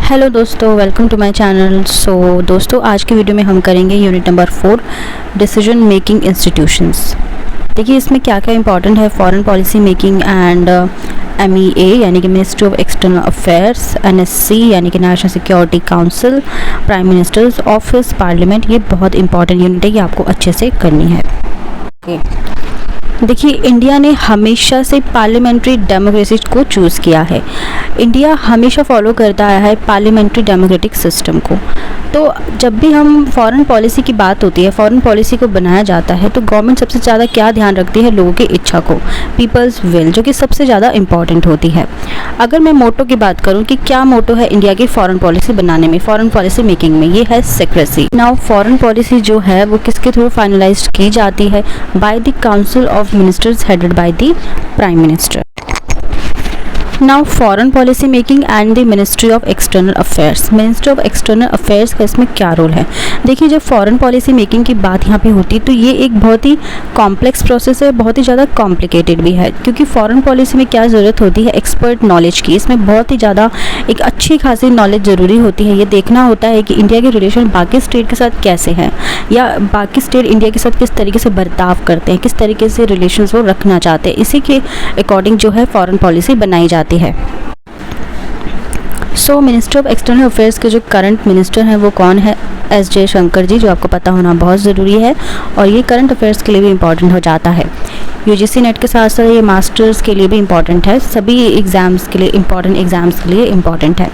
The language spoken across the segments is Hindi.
हेलो दोस्तों, वेलकम टू माय चैनल। दोस्तों, आज की वीडियो में हम करेंगे unit number 4 decision making institutions. देखिए इसमें क्या क्या इंपॉर्टेंट है। Foreign policy making and MEA यानी कि ministry of external affairs, NSC यानी कि national security council, prime minister's office, parliament. ये बहुत इंपॉर्टेंट यूनिट है, ये आपको अच्छे से करनी है। देखिए इंडिया ने हमेशा से पार्लियामेंट्री डेमोक्रेसी को चूज़ किया है। इंडिया हमेशा फॉलो करता आया है पार्लियामेंट्री डेमोक्रेटिक सिस्टम को। तो जब भी हम फॉरेन पॉलिसी की बात होती है, फॉरेन पॉलिसी को बनाया जाता है, तो गवर्नमेंट सबसे ज़्यादा क्या ध्यान रखती है? लोगों की इच्छा को, पीपल्स विल, जो कि सबसे ज़्यादा इंपॉर्टेंट होती है। अगर मैं मोटो की बात करूं कि क्या मोटो है इंडिया की फॉरेन पॉलिसी बनाने में, फॉरेन पॉलिसी मेकिंग में, ये है सेक्रेसी। नाउ फॉरेन पॉलिसी जो है वो किसके थ्रू फाइनलाइज की जाती है? By the council of ministers headed by the prime minister. Now foreign policy making and the ministry of external affairs. Ministry of external affairs का इसमें क्या रोल है? देखिए जब फॉरेन पॉलिसी मेकिंग की बात यहाँ पे होती है तो ये एक बहुत ही कॉम्प्लेक्स प्रोसेस है, बहुत ही ज़्यादा कॉम्प्लिकेटेड भी है। क्योंकि फॉरेन पॉलिसी में क्या ज़रूरत होती है? एक्सपर्ट नॉलेज की। इसमें बहुत ही ज़्यादा एक अच्छी खासी नॉलेज ज़रूरी होती है। ये देखना होता है कि इंडिया के रिलेशन बाकी स्टेट के साथ कैसे हैं, या बाकी स्टेट इंडिया के साथ किस तरीके से बर्ताव करते हैं, किस तरीके से रिलेशंस वो रखना चाहते हैं। इसी के अकॉर्डिंग जो है फॉरेन पॉलिसी बनाई जाती है। मिनिस्टर ऑफ एक्सटर्नल अफेयर्स के जो करंट मिनिस्टर हैं वो कौन है? एस जयशंकर जी, जो आपको पता होना बहुत ज़रूरी है और ये करंट अफेयर्स के लिए भी इम्पॉर्टेंट हो जाता है। UGC नेट के साथ साथ ये मास्टर्स के लिए भी इम्पॉर्टेंट है, सभी एग्ज़ाम्स के लिए इम्पॉर्टेंट, एग्ज़ाम्स के लिए इम्पॉर्टेंट है।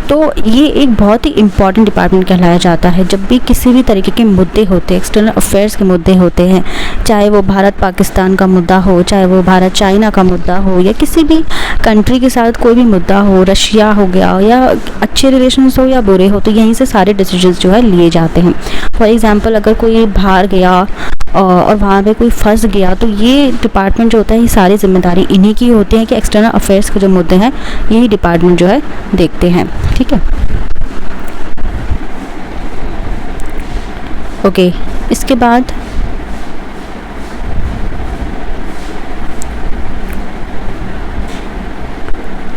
तो ये एक बहुत ही इम्पॉर्टेंट डिपार्टमेंट कहलाया जाता है। जब भी किसी भी तरीके के मुद्दे होते हैं, एक्सटर्नल अफेयर्स के मुद्दे होते हैं, चाहे वो भारत पाकिस्तान का मुद्दा हो, चाहे वो भारत चाइना का मुद्दा हो, या किसी भी कंट्री के साथ कोई भी मुद्दा हो, रशिया हो गया, या अच्छे रिलेशंस हो या बुरे हो, तो यहीं से सारे डिसीजंस जो है लिए जाते हैं। फॉर एग्जांपल अगर कोई बाहर गया और वहाँ पे कोई फंस गया, तो ये डिपार्टमेंट जो होता है, ये सारी जिम्मेदारी इन्हीं की होती है कि एक्सटर्नल अफेयर्स के जो मुद्दे हैं यही डिपार्टमेंट जो है देखते हैं। ठीक है, ओके। इसके बाद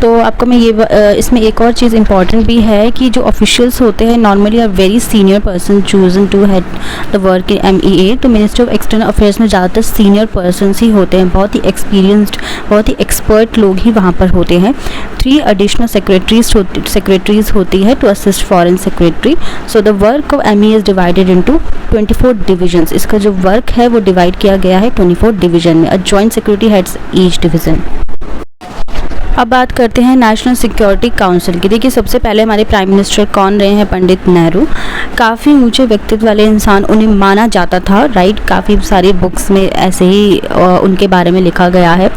तो आपको मैं ये इसमें एक और चीज़ इंपॉर्टेंट भी है कि जो ऑफिशियल्स होते हैं normally are very senior person chosen to head the work in MEA। तो मिनिस्ट्री ऑफ एक्सटर्नल अफेयर्स में ज़्यादातर सीनियर पर्सनस ही होते हैं, बहुत ही एक्सपीरियंस्ड, बहुत ही एक्सपर्ट लोग ही वहाँ पर होते हैं। 3 एडिशनल सेक्रेटरीज होती है to assist foreign secretary. So the work of MEA is divided into 24 divisions. इसका जो वर्क है वो डिवाइड किया गया है 24 डिवीजन में। A joint secretary heads each division. अब बात करते हैं नेशनल सिक्योरिटी काउंसिल की। देखिए सबसे पहले हमारे प्राइम मिनिस्टर कौन रहे हैं? पंडित नेहरू। काफ़ी ऊंचे व्यक्तित्व वाले इंसान उन्हें माना जाता था, राइट। काफ़ी सारी बुक्स में ऐसे ही उनके बारे में लिखा गया है,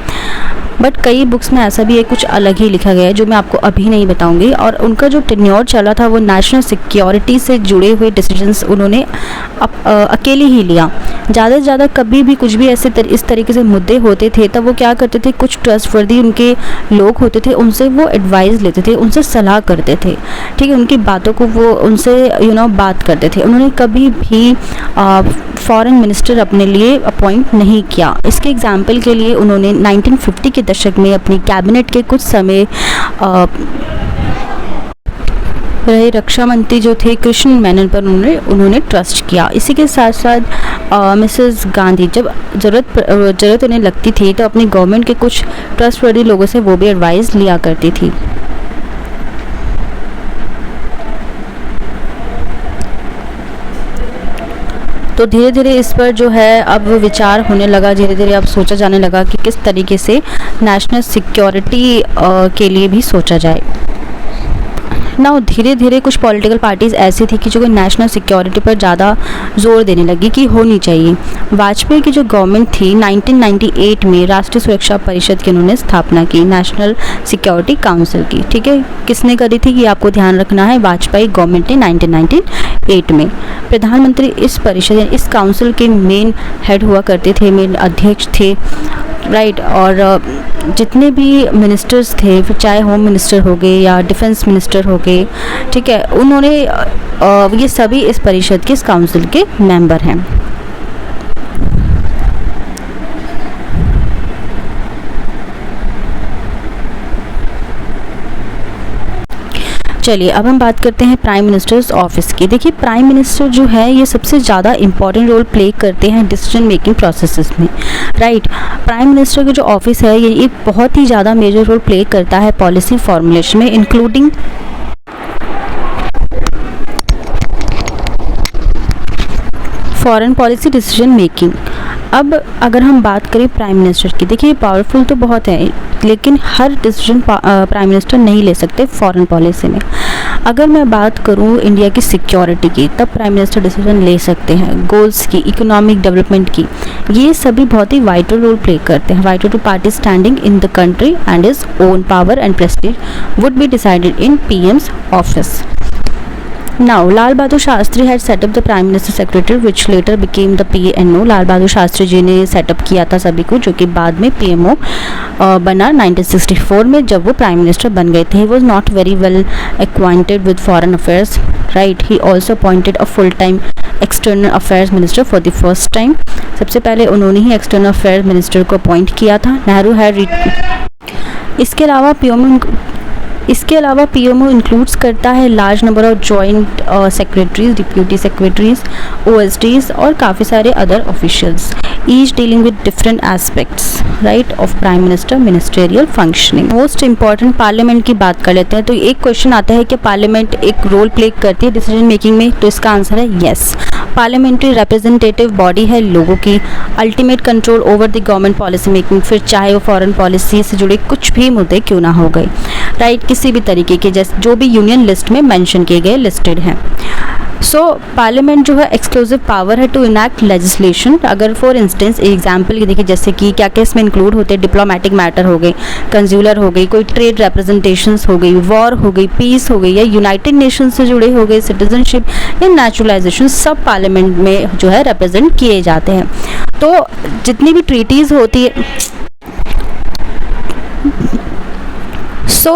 बट कई बुक्स में ऐसा भी है कुछ अलग ही लिखा गया है जो मैं आपको अभी नहीं बताऊंगी। और उनका जो टेन्योर चला था वो नेशनल सिक्योरिटी से जुड़े हुए डिसीजंस उन्होंने अकेले ही लिया। ज़्यादा से ज़्यादा कभी भी कुछ भी ऐसे इस तरीके से मुद्दे होते थे तब वो क्या करते थे, कुछ ट्रस्टवर्दी उनके लोग होते थे, उनसे वो एडवाइस लेते थे, उनसे सलाह करते थे। ठीक है, उनकी बातों को वो उनसे बात करते थे। उन्होंने कभी भी फॉरेन मिनिस्टर अपने लिए अपॉइंट नहीं किया। इसके एग्जाम्पल के लिए उन्होंने 1950 के दशक में अपनी कैबिनेट के कुछ समय रहे रक्षा मंत्री जो थे कृष्ण मेनन पर उन्होंने ट्रस्ट किया। इसी के साथ साथ मिसेस गांधी जब ज़रूरत उन्हें लगती थी तो अपनी गवर्नमेंट के कुछ ट्रस्टवर्दी लोगों से वो भी एडवाइस लिया करती थी। तो धीरे धीरे इस पर जो है अब विचार होने लगा, धीरे धीरे अब सोचा जाने लगा कि किस तरीके से नेशनल सिक्योरिटी के लिए भी सोचा जाए। ना धीरे धीरे कुछ पॉलिटिकल पार्टीज़ ऐसी थी कि जो नेशनल सिक्योरिटी पर ज़्यादा जोर देने लगी कि होनी चाहिए। वाजपेयी की जो गवर्नमेंट थी 1998 में राष्ट्रीय सुरक्षा परिषद की उन्होंने स्थापना की, नेशनल सिक्योरिटी काउंसिल की। ठीक है, किसने करी थी ये आपको ध्यान रखना है, वाजपेयी गवर्नमेंट ने 1998 में। प्रधानमंत्री इस परिषद इस काउंसिल के मेन हेड हुआ करते थे, मेन अध्यक्ष थे, राइट। और जितने भी मिनिस्टर्स थे, फिर चाहे होम मिनिस्टर हो गए या डिफेंस मिनिस्टर हो गए, ठीक है, उन्होंने ये सभी इस परिषद के, इस काउंसिल के मेंबर हैं। चलिए अब हम बात करते हैं प्राइम मिनिस्टर्स ऑफिस की। देखिए प्राइम मिनिस्टर जो है ये सबसे ज़्यादा इंपॉर्टेंट रोल प्ले करते हैं डिसीजन मेकिंग प्रोसेसेस में, राइट। प्राइम मिनिस्टर का जो ऑफिस है ये एक बहुत ही ज़्यादा मेजर रोल प्ले करता है पॉलिसी फॉर्मुलेशन में, including foreign policy decision making. अब अगर हम बात करें प्राइम मिनिस्टर की, देखिए पावरफुल तो बहुत है लेकिन हर डिसीजन प्राइम मिनिस्टर नहीं ले सकते फॉरेन पॉलिसी में। अगर मैं बात करूं इंडिया की सिक्योरिटी की, तब प्राइम मिनिस्टर डिसीजन ले सकते हैं। गोल्स की, इकोनॉमिक डेवलपमेंट की, ये सभी बहुत ही वाइटल रोल प्ले करते हैं। Vital to party standing in the country and his own power and prestige would be decided in PM's office. Now, Lal Bahadur Shastri had set up the Prime Minister Secretary, which later became the PNO. Lal Bahadur Shastri ji ने सेटअप किया था सभी को, जो कि बाद में PMO बना 1964 में जब वो प्राइम मिनिस्टर बन गए थे। He was not very well acquainted with foreign affairs, right? He also appointed a full-time external affairs minister for the first time. सबसे पहले उन्होंने ही external affairs minister को अपॉइंट किया था। नेहरू had इसके अलावा पीएमओ इंक्लूड्स करता है large number of joint secretaries, deputy secretaries, OSDs और काफ़ी सारे other officials, each dealing with different aspects, right, of prime minister ministerial functioning. Most important parliament की बात कर लेते हैं। तो एक क्वेश्चन आता है कि पार्लियामेंट एक रोल प्ले करती है डिसीजन मेकिंग में, तो इसका आंसर है येस। पार्लियामेंट्री रिप्रेजेंटेटिव बॉडी है लोगों की, ultimate control over the government policy making, फिर चाहे वो फॉरेन पॉलिसी से जुड़े कुछ भी मुद्दे क्यों ना हो गए, राइट, किसी भी तरीके के, जैसे जो भी यूनियन लिस्ट में मेंशन किए गए लिस्टेड हैं। सो पार्लियामेंट जो है एक्सक्लूसिव पावर है टू इनैक्ट लेजिस्लेशन। अगर फॉर इंस्टेंस एग्जांपल देखिए, जैसे कि क्या क्या इसमें इंक्लूड होते हैं, डिप्लोमेटिक मैटर हो गई, कंज्यूलर हो गई, कोई ट्रेड रिप्रेजेंटेशंस हो गई, वॉर हो गई, पीस हो गई, या यूनाइटेड नेशन से जुड़े हो गए, सिटीजनशिप या नेचुरलाइजेशन, सब पार्लियामेंट में जो है रिप्रेजेंट किए जाते हैं। तो जितनी भी ट्रीटीज़ होती है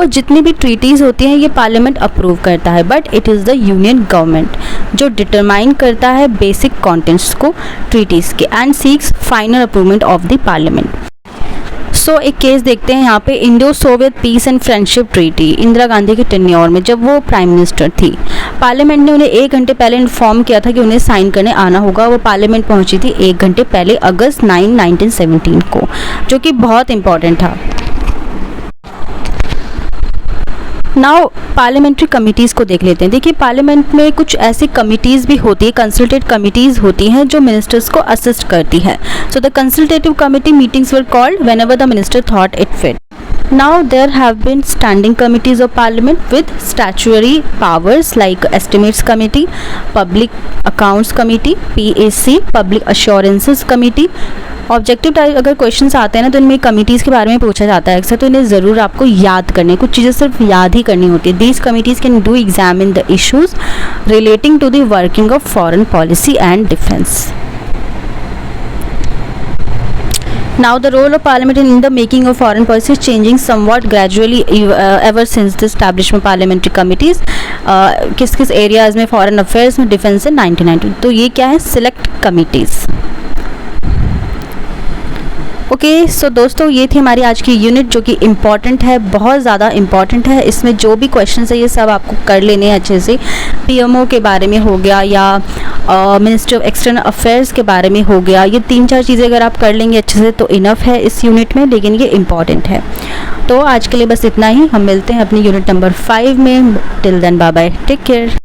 जितनी भी ट्रीटीज़ होती हैं ये पार्लियामेंट अप्रूव करता है, but it is the union government जो डिटरमाइन करता है बेसिक कंटेंट्स को ट्रीटीज़ के and seeks final approvement of the parliament. So एक केस देखते हैं यहाँ पे, Indo Soviet peace and friendship treaty, Indira Gandhi के टेन्योर में जब वो प्राइम मिनिस्टर थी, पार्लियामेंट ने उन्हें 1 घंटे पहले इन्फॉर्म किया था कि उन्हें साइन करने आना होगा। वो पार्लियामेंट पहुँची थी 1 घंटे पहले, अगस्त 9, 1917 को, जो कि बहुत इंपॉर्टेंट था। नाउ पार्लियामेंट्री कमिटीज़ को देख लेते हैं। देखिए पार्लियामेंट में कुछ ऐसी कमिटीज़ भी होती है, कंसल्टेटिव कमिटीज़ होती हैं जो मिनिस्टर्स को असिस्ट करती है। So the consultative committee meetings were called whenever the minister thought it fit. Now there have been standing committees of parliament with statutory powers like estimates committee, public accounts committee, PAC, public assurances committee। Objective type अगर क्वेश्चंस आते हैं ना तो इनमें कमिटीज़ के बारे में पूछा जाता है अक्सर, तो इन्हें ज़रूर आपको याद करने, कुछ चीज़ें सिर्फ याद ही करनी होती है। These committees can do examine the issues relating to the working of foreign policy and defence. Now the role of parliament in the making of foreign policy is changing somewhat gradually ever since the establishment parliamentary committees। किस किस एरियाज़ में, फॉरेन अफेयर्स में, डिफेंस में 1992। तो ये क्या है, सिलेक्ट कमिटीज़। ओके सो दोस्तों ये थी हमारी आज की यूनिट जो कि इम्पॉर्टेंट है, बहुत ज़्यादा इम्पॉर्टेंट है। इसमें जो भी क्वेश्चन है ये सब आपको कर लेने हैं अच्छे से। पीएमओ के बारे में हो गया या मिनिस्ट्री ऑफ एक्सटर्नल अफेयर्स के बारे में हो गया, ये 3-4 चीज़ें अगर आप कर लेंगे अच्छे से तो इनफ है इस यूनिट में, लेकिन ये इम्पॉर्टेंट है। तो आज के लिए बस इतना ही, हम मिलते हैं अपनी यूनिट नंबर 5 में। Till then bye bye, take care.